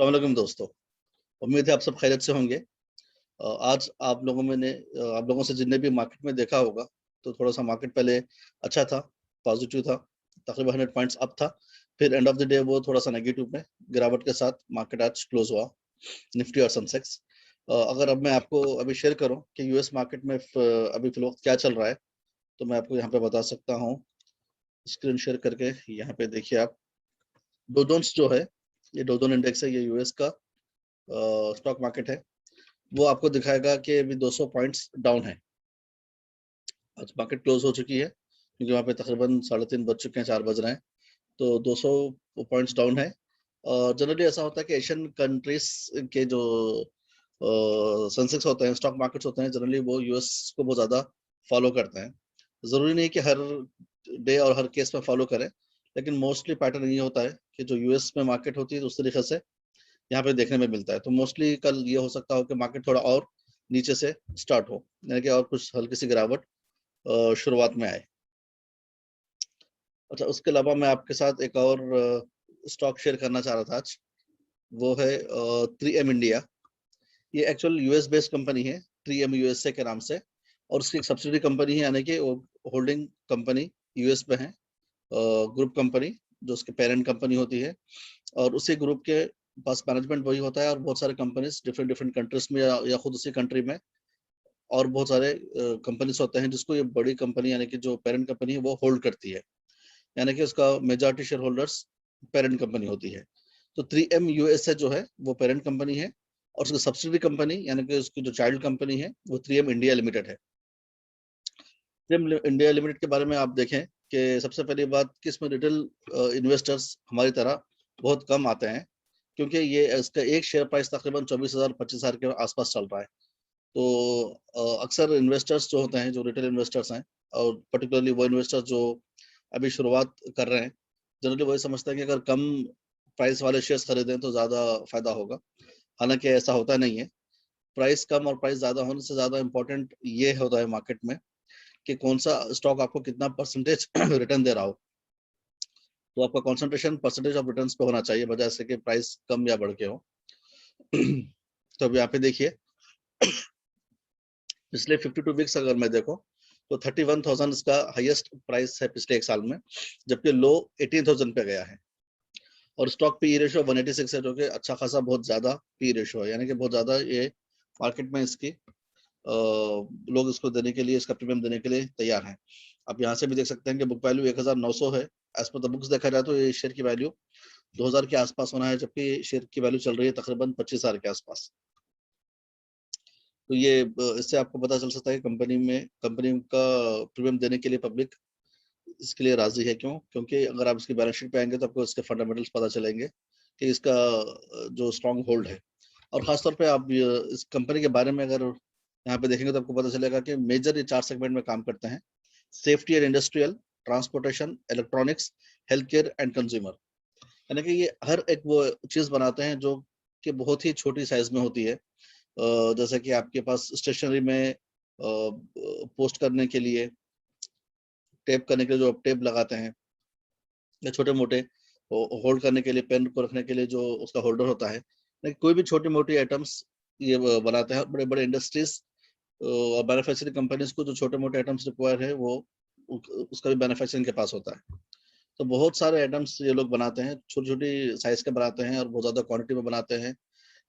अस्सलाम वालेकुम दोस्तों, उम्मीद है आप सब खैरियत से होंगे। आज आप लोगों से जिनने भी मार्केट में देखा होगा, तो थोड़ा सा मार्केट पहले अच्छा था, पॉजिटिव था, तकरीबन 100 पॉइंट्स अप था। फिर एंड ऑफ द डे वो थोड़ा सा नेगेटिव में गिरावट के साथ मार्केट आज क्लोज हुआ, निफ्टी और सेंसेक्स। अगर अब मैं आपको अभी शेयर करूं कि यूएस मार्केट में अभी फिलहाल क्या चल रहा है, तो मैं आपको यहाँ पे बता सकता हूँ। स्क्रीन शेयर करके यहाँ पे देखिए आप, डो जोन्स जो है, ये डो जोन इंडेक्स है, ये यूएस का स्टॉक मार्केट है। वो आपको दिखाएगा कि अभी 200 पॉइंट्स डाउन है। आज मार्केट क्लोज हो चुकी है क्योंकि वहाँ पे तकरीबन 3:30 बज चुके हैं, 4 बज रहे हैं, तो 200 पॉइंट्स डाउन है। और जनरली ऐसा होता है कि एशियन कंट्रीज के जो सेंसेक्स होते हैं, स्टॉक मार्केट्स होते हैं, जनरली वो यूएस को बहुत ज़्यादा फॉलो करते हैं। ज़रूरी नहीं कि हर डे और हर केस में फॉलो करें, लेकिन मोस्टली पैटर्न ये होता है कि जो यूएस में मार्केट होती है, तो उस तरीके से यहाँ पे देखने में मिलता है। तो मोस्टली कल ये हो सकता हो कि मार्केट थोड़ा और नीचे से स्टार्ट हो, यानी कि और कुछ हल्की सी गिरावट शुरुआत में आए। अच्छा, उसके अलावा मैं आपके साथ एक और स्टॉक शेयर करना चाह रहा था आज, वो है 3M इंडिया। ये एक्चुअल यूएस बेस्ड कंपनी है, 3M यूएसए के नाम से, और उसकी एक सब्सिडरी कंपनी है, यानी कि होल्डिंग कंपनी यूएस में है, ग्रुप कंपनी जो उसके पेरेंट कंपनी होती है, और उसी ग्रुप के पास मैनेजमेंट वही होता है, और बहुत सारे कंपनीज डिफरेंट डिफरेंट कंट्रीज में या खुद उसी कंट्री में और बहुत सारे कंपनीज होते हैं जिसको ये बड़ी कंपनी यानी कि जो पेरेंट कंपनी है वो होल्ड करती है, यानी कि उसका majority share holders parent company होती है। तो 3M यूएसए जो है वो पेरेंट कंपनी है, और उसकी सब्सिडरी कंपनी यानी कि उसकी जो चाइल्ड कंपनी है वो 3M इंडिया लिमिटेड है। 3M इंडिया लिमिटेड के बारे में आप देखें कि सबसे पहली बात कि इसमें रिटेल इन्वेस्टर्स हमारी तरह बहुत कम आते हैं, क्योंकि ये इसका एक शेयर प्राइस तकरीबन 24,000 25,000 के आसपास चल रहा है। तो अक्सर इन्वेस्टर्स जो होते हैं, जो रिटेल इन्वेस्टर्स हैं, और पर्टिकुलरली वो इन्वेस्टर्स जो अभी शुरुआत कर रहे हैं, जनरली वही समझते हैं कि अगर कम प्राइस वाले शेयर्स खरीदें तो ज़्यादा फायदा होगा। हालांकि ऐसा होता नहीं है। प्राइस कम और प्राइस ज़्यादा होने से ज़्यादा इम्पोर्टेंट ये होता है मार्केट में कि कौन सा स्टॉक आपको कितना परसेंटेज रिटर्न दे रहा हो। तो आपका कॉन्सेंट्रेशन परसेंटेज ऑफ रिटर्न पे होना चाहिए, बजाय से कि प्राइस कम या बढ़ के हो। तो अब यहाँ पे देखिए, पिछले 52 वीक्स अगर मैं देखो तो 31,000 इसका हाईएस्ट प्राइस है पिछले एक साल में, जबकि लो 18,000 पे गया है। और स्टॉक पी रेशियो 186 है, जो कि अच्छा खासा बहुत ज्यादा पी रेशियो है, यानी कि बहुत ज्यादा ये मार्केट में इसकी लोग इसको देने के लिए, इसका प्रीमियम देने के लिए तैयार हैं। आप यहाँ से भी देख सकते हैं कि बुक वैल्यू 1900 है। एज पर द बुक्स देखा जाए तो ये शेयर की वैल्यू 2000 के आसपास होना है, जबकि शेयर की वैल्यू चल रही है तकरीबन 25,000 के आसपास। तो ये इससे आपको पता चल सकता है कि कंपनी का प्रीमियम देने के लिए पब्लिक इसके लिए राजी है। क्यों? क्योंकि अगर आप इसकी बैलेंस शीट पे आएंगे तो आपको इसके फंडामेंटल्स पता चलेंगे कि इसका जो स्ट्रॉन्ग होल्ड है। और खासतौर पे आप इस कंपनी के बारे में अगर यहाँ पे देखेंगे तो आपको पता चलेगा कि मेजर ये 4 सेगमेंट में काम करते हैं: safety and industrial, transportation, electronics, health care and consumer. यानी कि ये हर एक वो चीज बनाते हैं जो कि बहुत ही छोटी साइज में होती है। जैसे कि आपके पास स्टेशनरी में पोस्ट करने के लिए, टेप करने के लिए जो टेप लगाते हैं, या छोटे मोटे होल्ड करने के लिए, पेन को रखने के लिए जो उसका होल्डर होता है, लेकिन कोई भी छोटी मोटी आइटम्स ये बनाते हैं। बड़े बड़े इंडस्ट्रीज और मैन्युफैक्चरिंग कंपनीज को जो छोटे मोटे आइटम्स रिक्वायर है वो उसका भी मैन्युफैक्चरिंग के पास होता है। तो बहुत सारे आइटम्स ये लोग बनाते हैं, छोटी छोटी साइज के बनाते हैं और बहुत ज्यादा क्वांटिटी में बनाते हैं।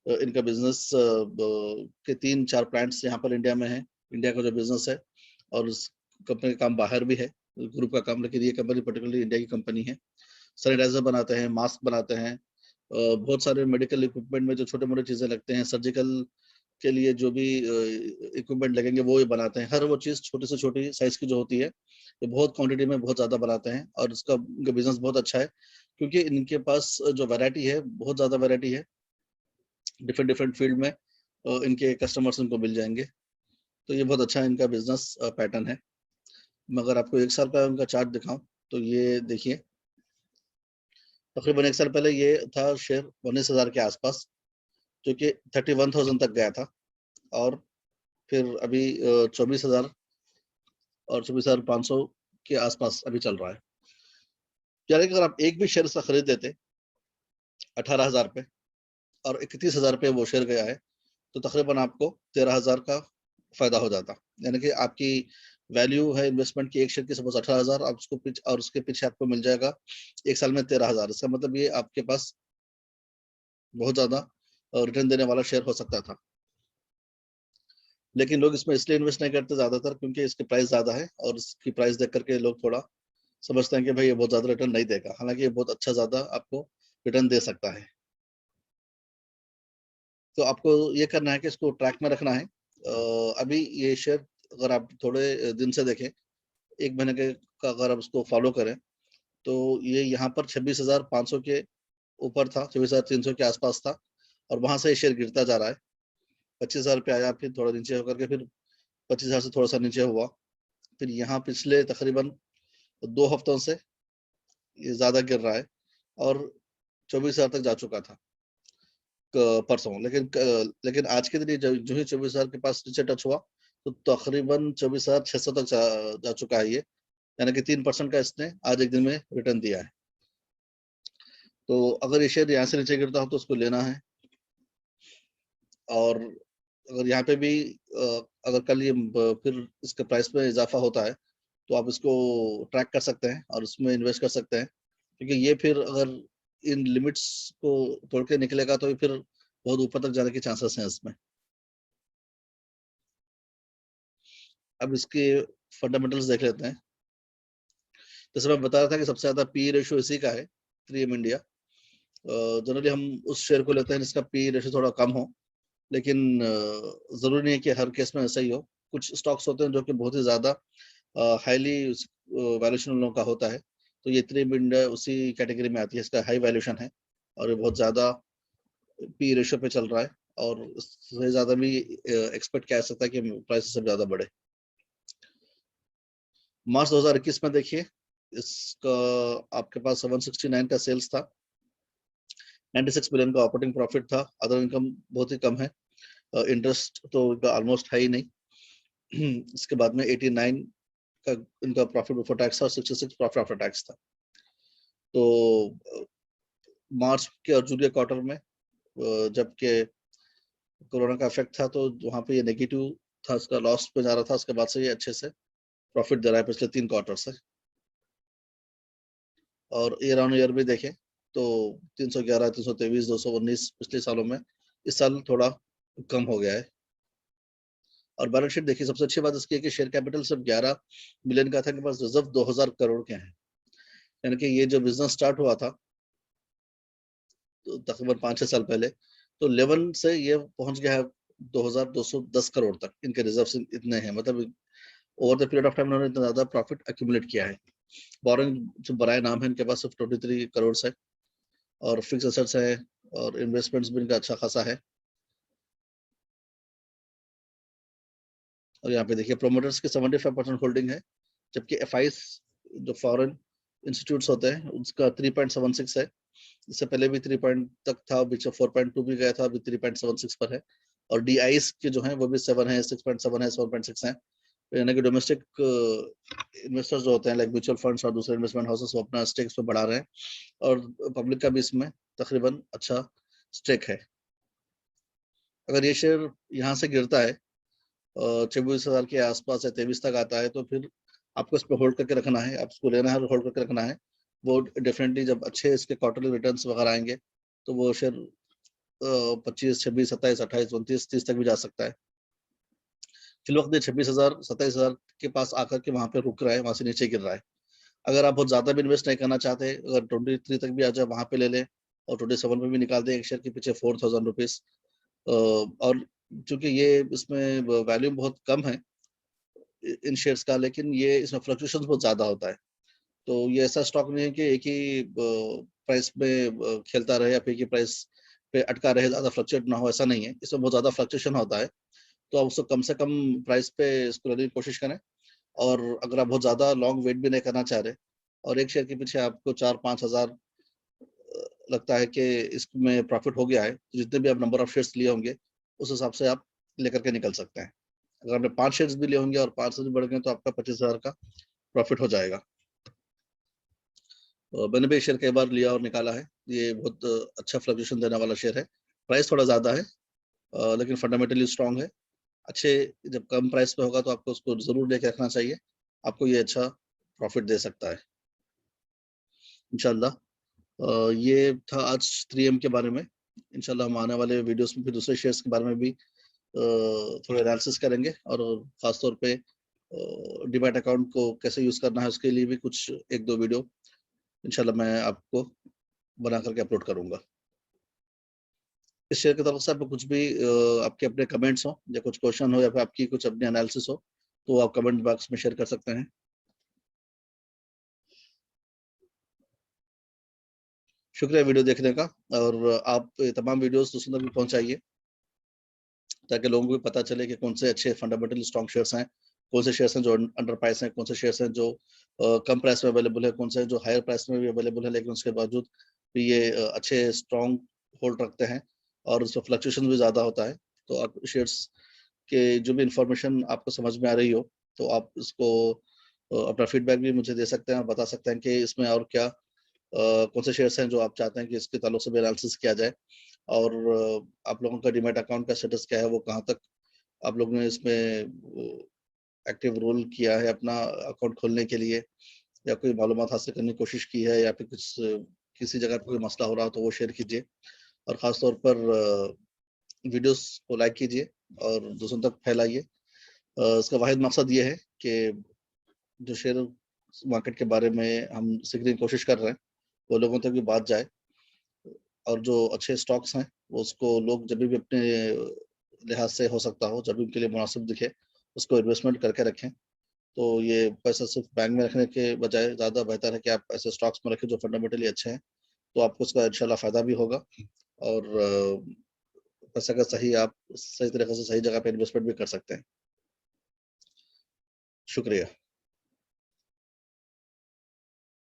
इनका बिजनेस के 3-4 प्लांट्स यहाँ पर इंडिया में है, इंडिया का जो बिजनेस है, और उस कंपनी का काम बाहर भी है, ग्रुप का काम, लेकिन ये कंपनी पर्टिकुलरली इंडिया की कंपनी है। सैनिटाइजर बनाते हैं, मास्क बनाते हैं, बहुत सारे मेडिकल इक्विपमेंट में जो छोटे मोटे चीजें लगते हैं, सर्जिकल के लिए जो भी इक्विपमेंट लगेंगे वो ये बनाते हैं। हर वो चीज छोटी से छोटी साइज की जो होती है, ये बहुत क्वांटिटी में बहुत ज्यादा बनाते हैं, और इसका इनका बिजनेस बहुत अच्छा है, क्योंकि इनके पास जो वैरायटी है, बहुत ज्यादा वैरायटी है, डिफरेंट डिफरेंट फील्ड में इनके कस्टमर्स इनको मिल जाएंगे। तो ये बहुत अच्छा इनका बिजनेस पैटर्न है। मगर आपको एक साल का उनका चार्ट दिखाऊं तो ये देखिए, तकरीबन एक साल पहले ये था शेयर 19,000 के आसपास, जो कि 31,000 तक गया था, और फिर अभी 24,000 और 24,500 के आसपास अभी चल रहा है। यानी कि अगर आप एक भी शेयर इसका खरीद लेते 18,000 पे, और 31,000 पे वो शेयर गया है, तो तकरीबन आपको 13,000 का फायदा हो जाता। यानी कि आपकी वैल्यू है इन्वेस्टमेंट की एक शेयर की सपोज 18,000, आप उसको और उसके पीछे आपको मिल जाएगा एक साल में 13,000। इसका मतलब ये आपके पास बहुत ज्यादा रिटर्न देने वाला शेयर हो सकता था। लेकिन लोग इसमें इसलिए इन्वेस्ट नहीं करते ज्यादातर क्योंकि इसकी प्राइस ज्यादा है, और इसकी प्राइस देख करके लोग थोड़ा समझते हैं कि भाई ये बहुत ज्यादा रिटर्न नहीं देगा, हालांकि ये बहुत अच्छा ज्यादा आपको रिटर्न दे सकता है। तो आपको ये करना है कि इसको ट्रैक में रखना है। अभी ये शेयर अगर आप थोड़े दिन से देखें, एक महीने के का अगर आप उसको फॉलो करें, तो ये यहाँ पर 26,500 के ऊपर था, 26,300 के आसपास था, और वहां से ये शेयर गिरता जा रहा है। 25,000 पे आया, फिर थोड़ा नीचे होकर के फिर 25,000 से थोड़ा सा नीचे हुआ, फिर यहाँ पिछले तकरीबन 2 हफ्तों से ये ज्यादा गिर रहा है, और 24,000 तक जा चुका था परसों। लेकिन आज के दिन जो ही 24,000 के पास नीचे टच हुआ, तो तकरीबन 24,600 तक जा चुका है ये, यानी कि 3% का इसने आज एक दिन में रिटर्न दिया है। तो अगर ये शेयर यहाँ से नीचे गिरता हो तो उसको लेना है, और अगर यहाँ पे भी अगर कल ये फिर इसके प्राइस में इजाफा होता है, तो आप इसको ट्रैक कर सकते हैं और उसमें इन्वेस्ट कर सकते हैं, क्योंकि ये फिर अगर इन लिमिट्स को तोड़ के निकलेगा तो ये फिर बहुत ऊपर तक जाने के चांसेस हैं इसमें। अब इसके फंडामेंटल्स देख लेते हैं। जैसे मैं बता रहा था कि सबसे ज्यादा पी रेशियो इसी का है, 3M इंडिया। जनरली हम उस शेयर को लेते हैं जिसका पी रेशियो थोड़ा कम हो, लेकिन जरूरी नहीं है कि हर केस में ऐसा ही हो। कुछ स्टॉक्स होते हैं जो कि बहुत ही ज्यादा हाईली वैल्यूएशन लोगों का होता है, तो ये 3M इंडिया उसी कैटेगरी में आती है, इसका हाई वैल्यूएशन है और ये बहुत ज्यादा पी रेशियो पे चल रहा है, और इससे ज्यादा भी एक्सपेक्ट किया जा सकता है कि प्राइस से ज्यादा बढ़े। मार्च 2021 में देखिए, इसका आपके पास 769 का सेल्स था, 96 मिलियन का ऑपरेटिंग प्रॉफिट था, अदर इनकम बहुत ही कम है, इंटरेस्ट तो इनका ऑलमोस्ट है ही नहीं। इसके बाद में 89 का इनका प्रॉफिट बिफोर टैक्स था, और 66 प्रॉफिट आफ्टर टैक्स था। तो मार्च के और जून के क्वार्टर में जबकि कोरोना का इफेक्ट था, तो वहां पे ये नेगेटिव था, इसका लॉस पे जा रहा था, उसके बाद से ये अच्छे से प्रॉफिट दे रहा है पिछले 3 क्वार्टर से। और ईयर ऑन ईयर भी देखें तो 311, 323, 219 पिछले सालों में, इस साल थोड़ा कम हो गया है। और बैलेंस शीट देखिए, सबसे अच्छी बात इसकी है कि शेयर कैपिटल सिर्फ 11 मिलियन का था, के पास रिजर्व 2,000 करोड़ के हैं। यानी कि ये जो बिजनेस स्टार्ट हुआ था तो तकरीबन 5-6 साल पहले, तो 11 से ये पहुंच गया है 2,210 करोड़ तक, इनके रिजर्व इतने हैं। मतलब over the period of time उन्होंने इतना ज्यादा प्रॉफिट एक्यूमुलेट किया है। बोरिंग जो बराए नाम है, इनके पास सिर्फ 23 करोड़ है, और फिक्स एसेट्स है, और इन्वेस्टमेंट्स भी इनका अच्छा खासा है। और यहाँ पे देखिए प्रोमोटर्स की 75% होल्डिंग है, जबकि एफआईस जो फॉरेन इंस्टीट्यूट्स होते हैं उसका 3.76 है। इससे पहले भी 3 पॉइंट तक था, बीच में 4.2 भी गया था, अभी 3.76 पर है। और डीआईस के जो है वो भी 7 है, 6.7 है, 7.6 है। यानी कि डोमेस्टिक इन्वेस्टर्स जो होते हैं लाइक म्यूचुअल फंड्स और दूसरे इन्वेस्टमेंट हाउसेस, वो अपना स्टेक्स पे बढ़ा रहे हैं, और पब्लिक का भी इसमें तकरीबन अच्छा स्टेक है। अगर ये शेयर यहाँ से गिरता है 24,000 के आसपास या 23 तक आता है, तो फिर आपको इस पर होल्ड करके रखना है, आप इसको लेना है और होल्ड करके रखना है। वो डेफिनेटली जब अच्छे इसके क्वार्टरली रिटर्न्स वगैरह आएंगे, तो वो शेयर 25, 26, 27, 28, 29, 30 तक भी जा सकता है। फिलवक्त 26,000, 27,000 के पास आकर के वहां पे रुक रहा है, वहां से नीचे गिर रहा है। अगर आप बहुत ज्यादा भी इन्वेस्ट नहीं करना चाहते, अगर 23 तक भी आ जाए वहां पे ले लें, और 27 पे भी निकाल दें एक शेयर के पीछे 4,000 रुपीज। और चूंकि ये इसमें वैल्यूम बहुत कम है इन शेयर्स का, लेकिन ये इसमें फ्लक्चुएशन बहुत ज्यादा होता है। तो ये ऐसा स्टॉक नहीं है कि एक ही प्राइस में खेलता रहे, या फिर एक ही प्राइस पे अटका रहे, ज्यादा फ्लक्चुएट ना हो, ऐसा नहीं है। इसमें बहुत ज्यादा फ्लक्चुएशन होता है, तो आप उसको कम से कम प्राइस पे इसको लेने की कोशिश करें। और अगर आप बहुत ज्यादा लॉन्ग वेट भी नहीं करना चाह रहे, और एक शेयर के पीछे आपको 4-5 हजार लगता है कि इसमें प्रॉफिट हो गया है, तो जितने भी आप नंबर ऑफ शेयर्स लिए होंगे उस हिसाब से आप लेकर के निकल सकते हैं। अगर आपने 5 शेयर्स भी लिए होंगे और 5 से भी बढ़ गए, तो आपका 25,000 का प्रॉफिट हो जाएगा। मैंने भी शेयर कई बार लिया और निकाला है, ये बहुत अच्छा फ्लक्चुएशन देने वाला शेयर है। प्राइस थोड़ा ज़्यादा है लेकिन फंडामेंटली स्ट्रांग है। अच्छे जब कम प्राइस पे होगा तो आपको उसको ज़रूर लेके रखना चाहिए, आपको ये अच्छा प्रॉफिट दे सकता है इंशाल्लाह। ये था आज 3M के बारे में। इंशाल्लाह हम आने वाले वीडियोस में फिर दूसरे शेयर्स के बारे में भी थोड़ा एनालिसिस करेंगे और ख़ास तौर पे डीमैट अकाउंट को कैसे यूज़ करना है उसके लिए भी कुछ 1-2 वीडियो इंशाल्लाह मैं आपको बना करके अपलोड करूँगा। इस शेयर की तरफ से आपको कुछ भी आपके अपने कमेंट्स हो या कुछ क्वेश्चन हो या फिर आपकी कुछ अपनी एनालिसिस हो, तो आप कमेंट बॉक्स में शेयर कर सकते हैं। शुक्रिया वीडियो देखने का और आप ये तमाम वीडियोस दूसरों तक भी पहुँचाइए, ताकि लोगों को भी पता चले कि कौन से अच्छे फंडामेंटली स्ट्रॉन्ग शेयर्स हैं, कौन से शेयर्स हैं जो अंडर प्राइस हैं, कौन से शेयर्स हैं जो कम प्राइस में अवेलेबल है, कौन से जो हायर प्राइस में भी अवेलेबल है लेकिन उसके बावजूद भी ये अच्छे स्ट्रॉन्ग होल्ड रखते हैं और उसमें फ्लक्चुएशन भी ज़्यादा होता है। तो आप शेयर्स के जो भी इंफॉर्मेशन आपको समझ में आ रही हो, तो आप इसको अपना फीडबैक भी मुझे दे सकते हैं, बता सकते हैं कि इसमें और क्या कौन से शेयर्स हैं जो आप चाहते हैं कि इसके ताल्लुक से भी एनालिसिस किया जाए और आप लोगों का डीमैट अकाउंट का स्टेटस क्या है, वो कहाँ तक आप लोगों ने इसमें एक्टिव रोल किया है अपना अकाउंट खोलने के लिए या कोई मालूमात हासिल करने की कोशिश की है या फिर कुछ किसी जगह पे कोई मसला हो रहा हो तो वो शेयर कीजिए और ख़ास तौर पर वीडियोस को लाइक कीजिए और दूसरों तक फैलाइए। इसका वाहिद मकसद ये है कि जो शेयर मार्केट के बारे में हम सीखने की कोशिश कर रहे हैं, वो लोगों तक भी बात जाए और जो अच्छे स्टॉक्स हैं, वो उसको लोग जब भी अपने लिहाज से हो सकता हो, जब भी उनके लिए मुनासिब दिखे, उसको इन्वेस्टमेंट करके रखें। तो ये पैसा सिर्फ बैंक में रखने के बजाय ज़्यादा बेहतर है कि आप ऐसे स्टॉक्स में रखें जो फंडामेंटली अच्छे हैं, तो आपको उसका इंशाल्लाह फ़ायदा भी होगा और पैसे का सही आप सही तरीके से सही जगह पे इन्वेस्टमेंट भी कर सकते हैं। शुक्रिया।